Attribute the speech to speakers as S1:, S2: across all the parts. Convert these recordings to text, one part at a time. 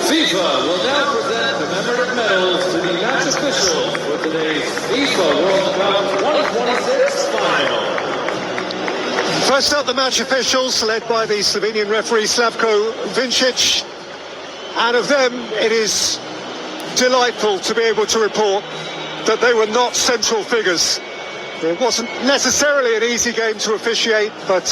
S1: FIFA will now present the commemorative medals to the match officials for today's FIFA World Cup 2026 final.
S2: First up, the match officials, led by the Slovenian referee Slavko Vincic. And of them, it is delightful to be able to report that they were not central figures. It wasn't necessarily an easy game to officiate, but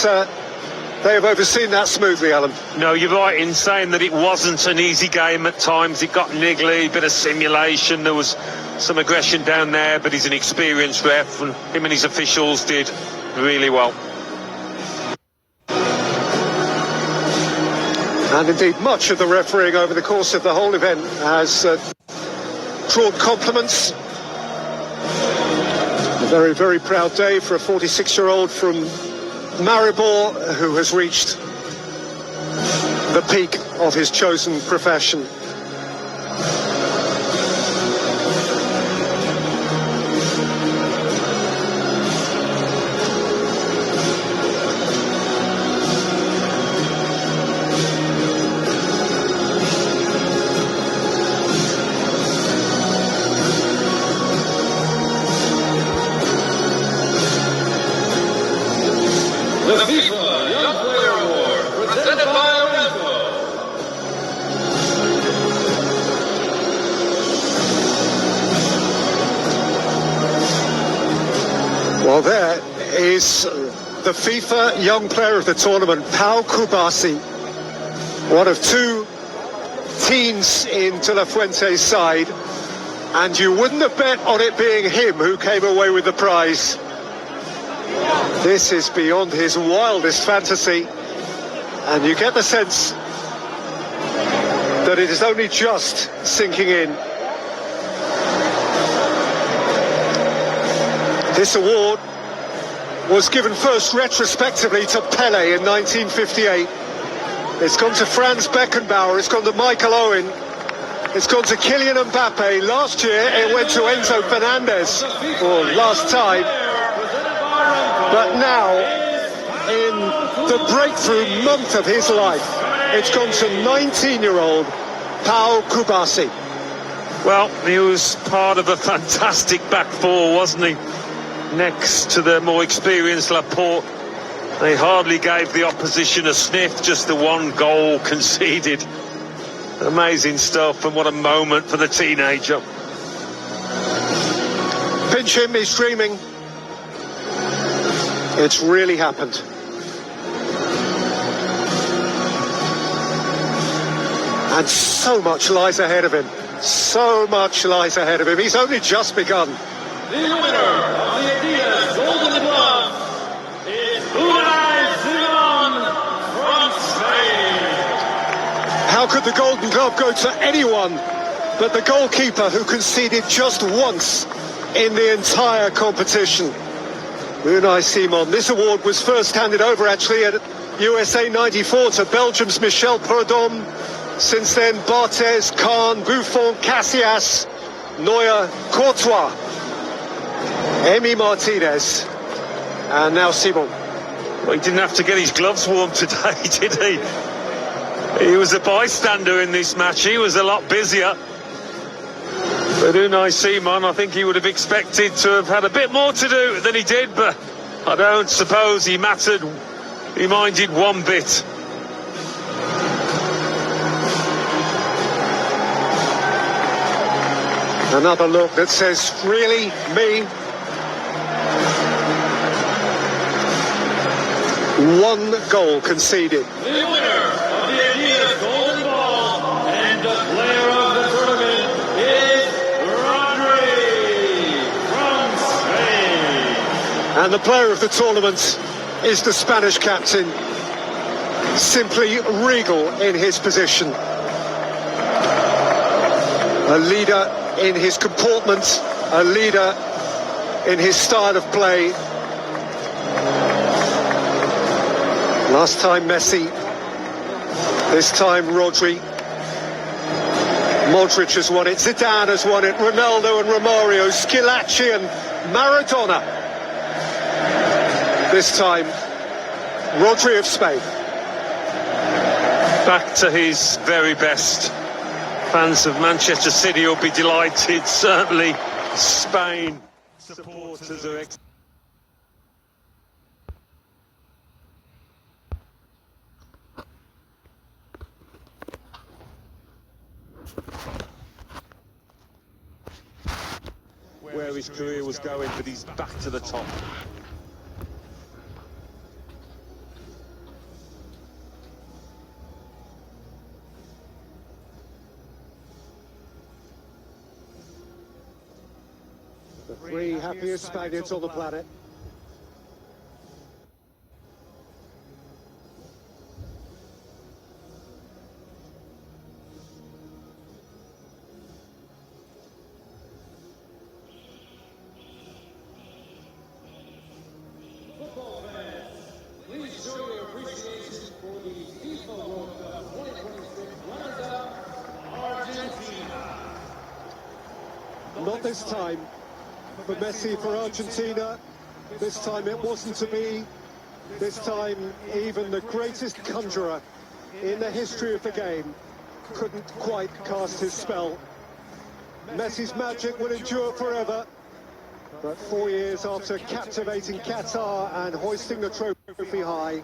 S2: they have overseen that smoothly, Alan.
S3: No, you're right in saying that it wasn't an easy game at times. It got niggly, bit of simulation. There was some aggression down there, but he's an experienced ref, and him and his officials did really well.
S2: And indeed, much of the refereeing over the course of the whole event has drawn compliments. A very, very proud day for a 46-year-old from Maribor who has reached the peak of his chosen profession.
S1: The FIFA Young Player Award, presented by Aramco.
S2: Well, there is the FIFA Young Player of the tournament, Pau Kubasi, one of two teens in n.w.c's side, and you wouldn't have bet on it being him who came away with the prize. This is beyond his wildest fantasy, and you get the sense that it is only just sinking in. This award was given first retrospectively to Pele in 1958. It's gone to Franz Beckenbauer, it's gone to Michael Owen, it's gone to Kylian Mbappe. Last year it went to Enzo Fernandez, or last time. But now, in the breakthrough month of his life, it's gone to 19-year-old Pau Kubasi.
S3: Well, he was part of a fantastic back four, wasn't he? Next to the more experienced Laporte. They hardly gave the opposition a sniff, just the one goal conceded. Amazing stuff, and what a moment for the teenager.
S2: Pinch him, he's dreaming. It's really happened. And so much lies ahead of him. So much lies ahead of him. He's only just begun.
S1: The winner of the Adidas Golden Glove is Unai Simon from Spain.
S2: How could the Golden Glove go to anyone but the goalkeeper who conceded just once in the entire competition? Unai Simon. This award was first handed over actually at USA 94 to Belgium's Michel Prudhomme. Since then, Barthez, Kahn, Buffon, Casillas, Neuer, Courtois, Emi Martinez, and now Simon.
S3: Well, he didn't have to get his gloves warm today, did he? He was a bystander in this match. He was a lot busier. But Unai Simon, I think he would have expected to have had a bit more to do than he did, but I don't suppose he minded one bit.
S2: Another look that says, really, me? One goal conceded.
S1: The winner of the Adidas Golden Ball and the player of the tournament is Rodri from Spain.
S2: And the player of the tournament is the Spanish captain, simply regal in his position. A leader in his comportment, a leader in his style of play. Last time Messi, this time Rodri. Modric has won it, Zidane has won it, Ronaldo and Romario, Schillaci and Maradona. This time, Rodri of Spain.
S3: Back to his very best. Fans of Manchester City will be delighted. Certainly Spain supporters are where his career was going, but he's back to the top.
S2: The three happiest Spaniards on the planet.
S1: Football fans, please show your appreciation for the FIFA World Cup 2026 runners-up, Argentina.
S2: Not this time. For Messi, for Argentina, this time it wasn't to be. This time, even the greatest conjurer in the history of the game couldn't quite cast his spell. Messi's magic will endure forever, but 4 years after captivating Qatar and hoisting the trophy high,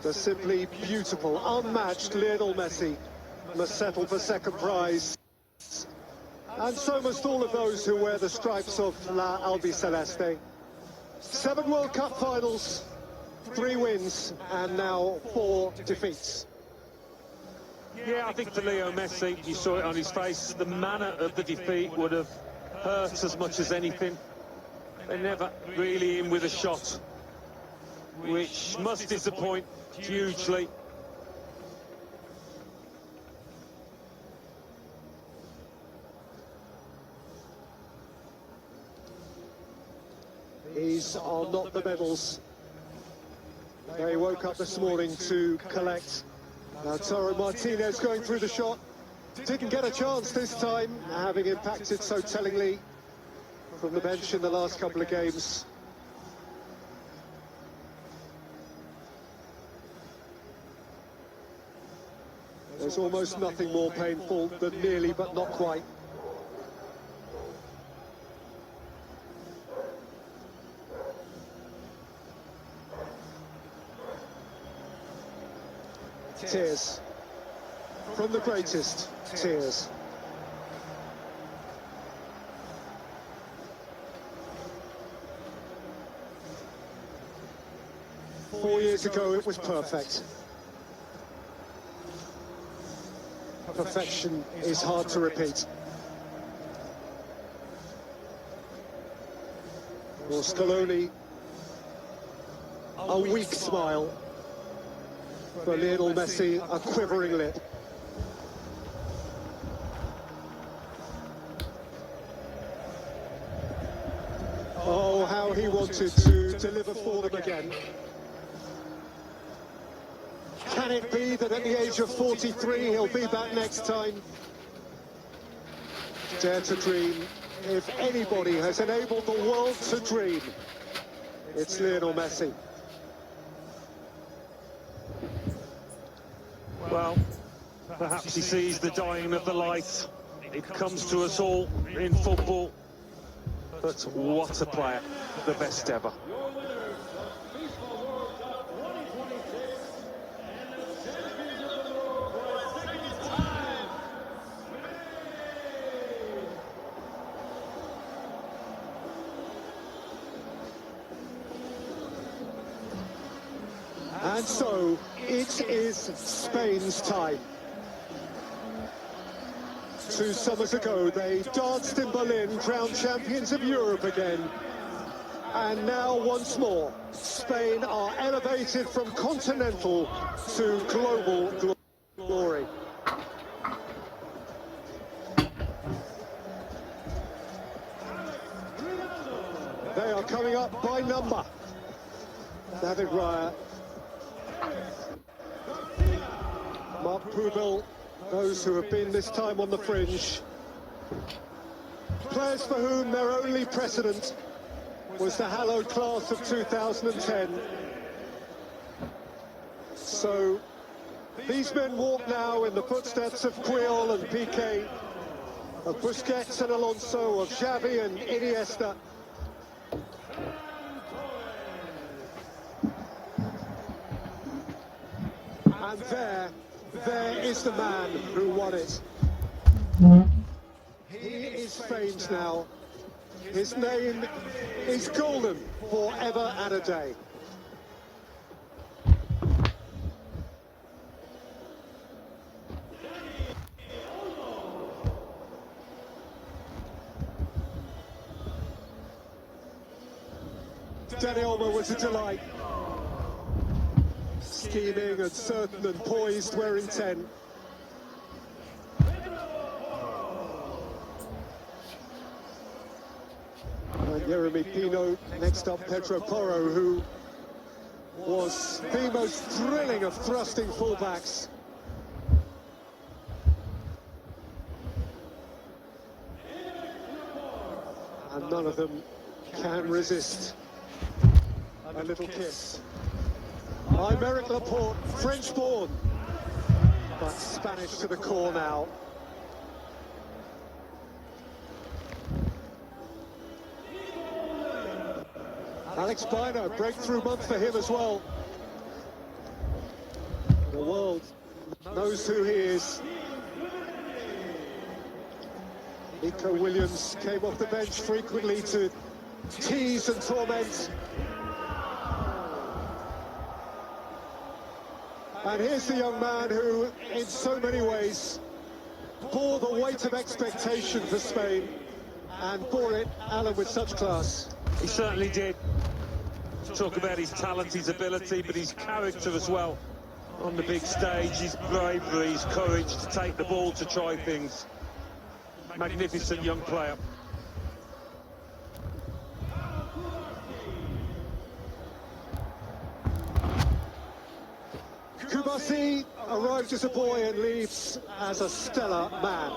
S2: the simply beautiful, unmatched Lionel Messi must settle for second prize. And so must all of those who wear the stripes of La Albiceleste. 7 World Cup finals, 3 wins, and now 4 defeats.
S3: Yeah, I think for Leo Messi, you saw it on his face, the manner of the defeat would have hurt as much as anything. They're never really in with a shot, which must disappoint hugely.
S2: These are not the medals they woke up this morning to collect. Now Toro Martinez going through the shot. Didn't get a chance this time, having impacted so tellingly from the bench in the last couple of games. There's almost nothing more painful than nearly but not quite. Tears. From the greatest, tears. Four years ago it was perfect. Perfection is hard to repeat. For Scaloni, a weak smile. For Lionel Messi, a quivering lip. Oh, how he wanted to deliver for them again. Can it be that at the age of 43 he'll be back next time? Dare to dream. If anybody has enabled the world to dream, it's Lionel Messi.
S3: Well, perhaps he sees the dying of the light. It comes to us all in football. But what a player, the best ever.
S1: Your winners of FIFA World Cup 2026 and the champions of the world for a second time, Spain!
S2: And so, it is Spain's time. 2 summers ago, they danced in Berlin, crowned champions of Europe again. And now, once more, Spain are elevated from continental to global glory. They are coming up by number. David Raya, Marc Poubel, those who have been this time on the fringe. Players for whom their only precedent was the hallowed class of 2010. So, These men walk now in the footsteps of Puyol and Piqué, of Busquets and Alonso, of Xavi and Iniesta. And there is the man who won it. He is famed now. His name is golden forever and a day. Dani Olmo was a delight. Scheming and certain and poised where intent. And Yeremy Pino, next up Pedro Porro, who was the most thrilling of thrusting fullbacks. And none of them can resist a little kiss. I'm Eric Laporte, French-born, but Spanish to the core now. Alex Biner, breakthrough month for him as well. The world knows who he is. Nico Williams came off the bench frequently to tease and torment. And here's the young man who, in so many ways, bore the weight of expectation for Spain, and bore it, Alan, with such class.
S3: He certainly did. Talk about his talent, his ability, but his character as well. On the big stage, his bravery, his courage to take the ball, to try things. Magnificent young player.
S2: Kubasi arrived as a boy and leaves as a stellar man.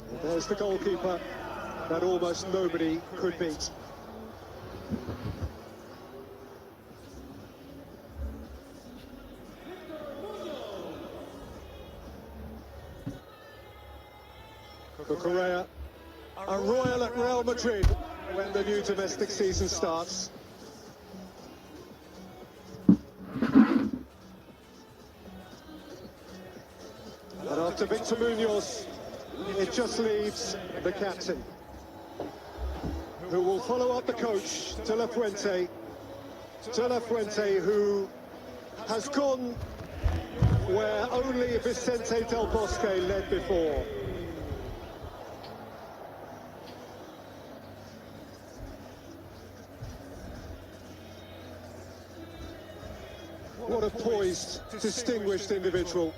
S2: And there's the goalkeeper that almost nobody could beat. Correa, a royal at Real Madrid when the new domestic season starts. And after Victor Munoz, it just leaves the captain, who will follow up the coach, De La Fuente. De La Fuente, who has gone where only Vicente Del Bosque led before. What a poised, distinguished individual.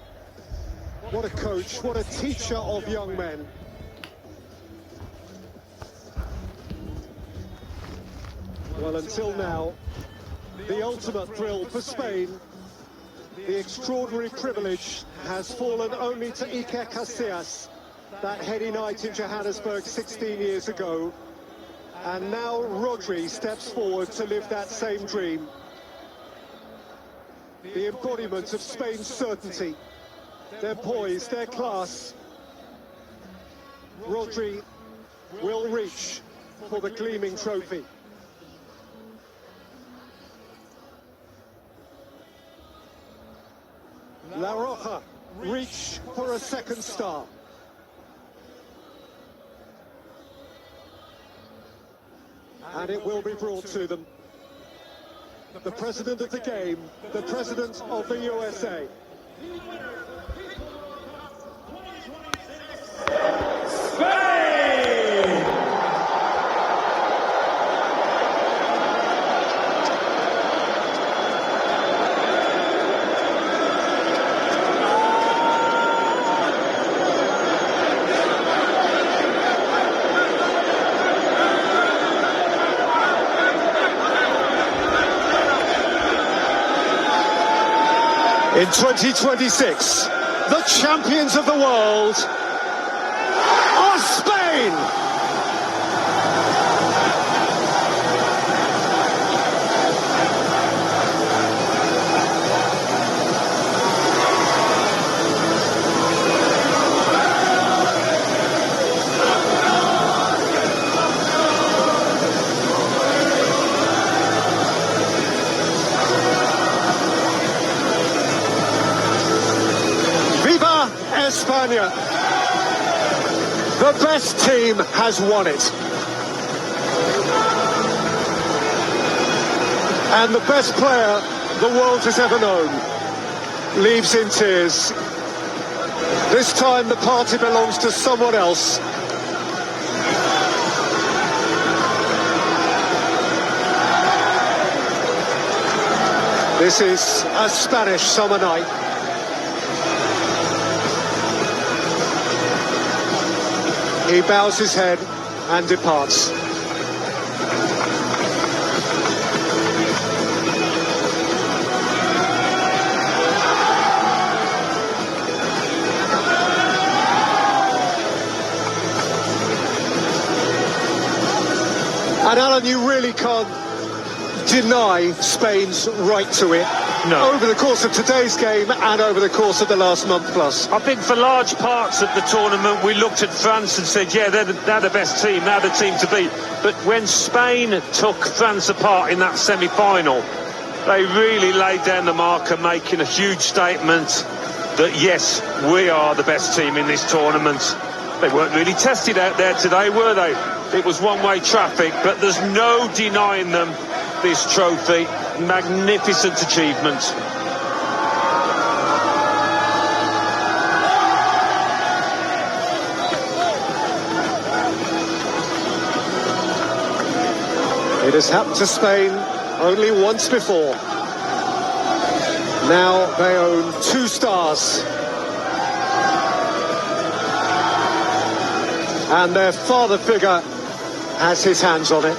S2: What a coach, what a teacher of young men. Well, until now, the ultimate thrill for Spain, the extraordinary privilege has fallen only to Iker Casillas, that heady night in Johannesburg 16 years ago. And now Rodri steps forward to live that same dream. The embodiment of Spain's certainty, their poise, their class. Rodri will reach for the gleaming trophy. La Roja reach for a second star. And it will be brought to them. The president of the game, the president of the USA. In 2026, the champions of the world are Spain! España. The best team has won it. And the best player the world has ever known leaves in tears. This time the party belongs to someone else. This is a Spanish summer night. He bows his head and departs. And Alan, you really can't deny Spain's right to it.
S3: No.
S2: Over the course of today's game and over the course of the last month plus.
S3: I think for large parts of the tournament we looked at France and said, yeah, they're the best team, they're the team to beat. But when Spain took France apart in that semi-final, they really laid down the marker, making a huge statement that, yes, we are the best team in this tournament. They weren't really tested out there today, were they? It was one-way traffic, but there's no denying them this trophy. Magnificent achievement.
S2: It has happened to Spain only once before. Now they own 2 stars. And their father figure has his hands on it.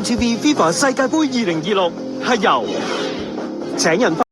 S4: n.w.c FIFA 世界盃2026係由請人